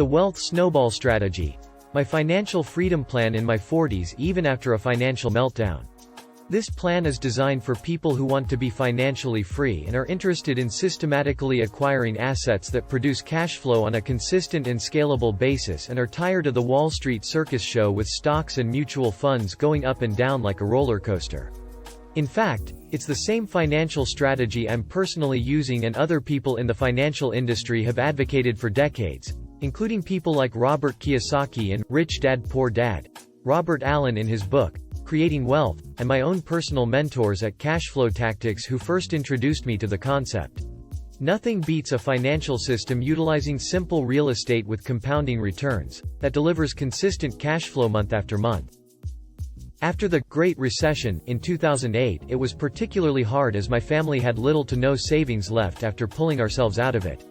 The Wealth Snowball Strategy. My financial freedom plan in my 40s even after a financial meltdown. This plan is designed for people who want to be financially free and are interested in systematically acquiring assets that produce cash flow on a consistent and scalable basis and are tired of the Wall Street circus show with stocks and mutual funds going up and down like a roller coaster. In fact, it's the same financial strategy I'm personally using and other people in the financial industry have advocated for decades, including people like Robert Kiyosaki and Rich Dad Poor Dad, Robert Allen in his book, Creating Wealth, and my own personal mentors at Cashflow Tactics who first introduced me to the concept. Nothing beats a financial system utilizing simple real estate with compounding returns, that delivers consistent cash flow month after month. After the Great Recession, in 2008, it was particularly hard as my family had little to no savings left after pulling ourselves out of it.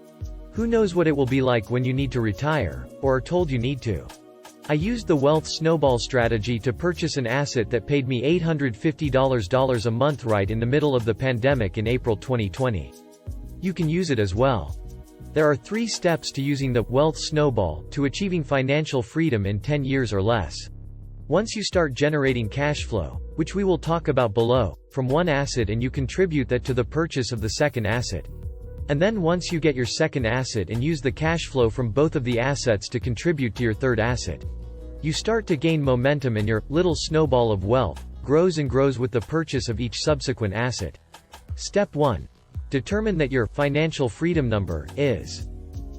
Who knows what it will be like when you need to retire, or are told you need to. I used the Wealth Snowball strategy to purchase an asset that paid me $850 a month right in the middle of the pandemic in April 2020. You can use it as well. There are 3 steps to using the Wealth Snowball to achieving financial freedom in 10 years or less. Once you start generating cash flow, which we will talk about below, from one asset and you contribute that to the purchase of the second asset. And then once you get your second asset and use the cash flow from both of the assets to contribute to your third asset. You start to gain momentum and your little snowball of wealth grows and grows with the purchase of each subsequent asset. Step 1. Determine that your financial freedom number is.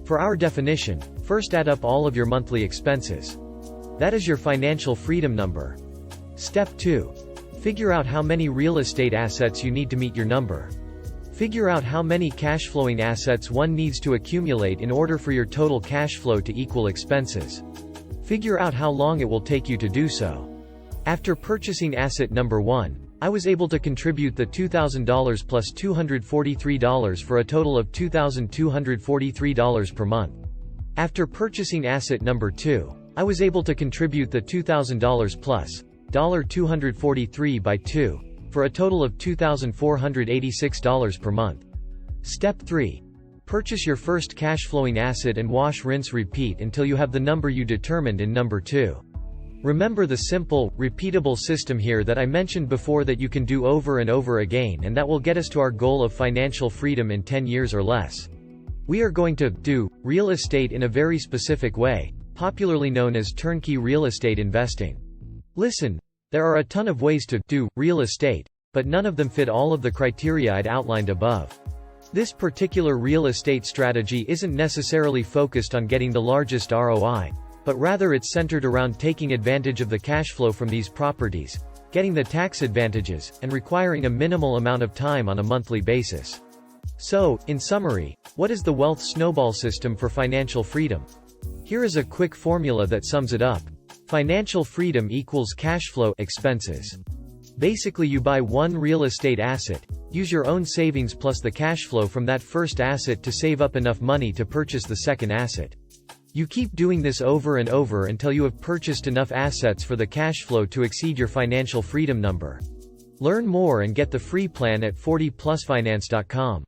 For our definition, first add up all of your monthly expenses. That is your financial freedom number. Step 2. Figure out how many real estate assets you need to meet your number. Figure out how many cash flowing assets one needs to accumulate in order for your total cash flow to equal expenses. Figure out how long it will take you to do so. After purchasing asset number 1, I was able to contribute the $2,000 plus $243 for a total of $2,243 per month. After purchasing asset number 2, I was able to contribute the $2,000 plus $243 by 2, for a total of $2,486 per month. Step 3. Purchase your first cash-flowing asset and wash, rinse, repeat until you have the number you determined in number 2. Remember the simple, repeatable system here that I mentioned before that you can do over and over again, and that will get us to our goal of financial freedom in 10 years or less. We are going to do real estate in a very specific way, popularly known as turnkey real estate investing. Listen, there are a ton of ways to do real estate, but none of them fit all of the criteria I'd outlined above. This particular real estate strategy isn't necessarily focused on getting the largest ROI, but rather it's centered around taking advantage of the cash flow from these properties, getting the tax advantages, and requiring a minimal amount of time on a monthly basis. So, in summary, what is the Wealth Snowball system for financial freedom? Here is a quick formula that sums it up. Financial freedom equals cash flow expenses. Basically, you buy one real estate asset, use your own savings plus the cash flow from that first asset to save up enough money to purchase the second asset. You keep doing this over and over until you have purchased enough assets for the cash flow to exceed your financial freedom number. Learn more and get the free plan at 40plusfinance.com.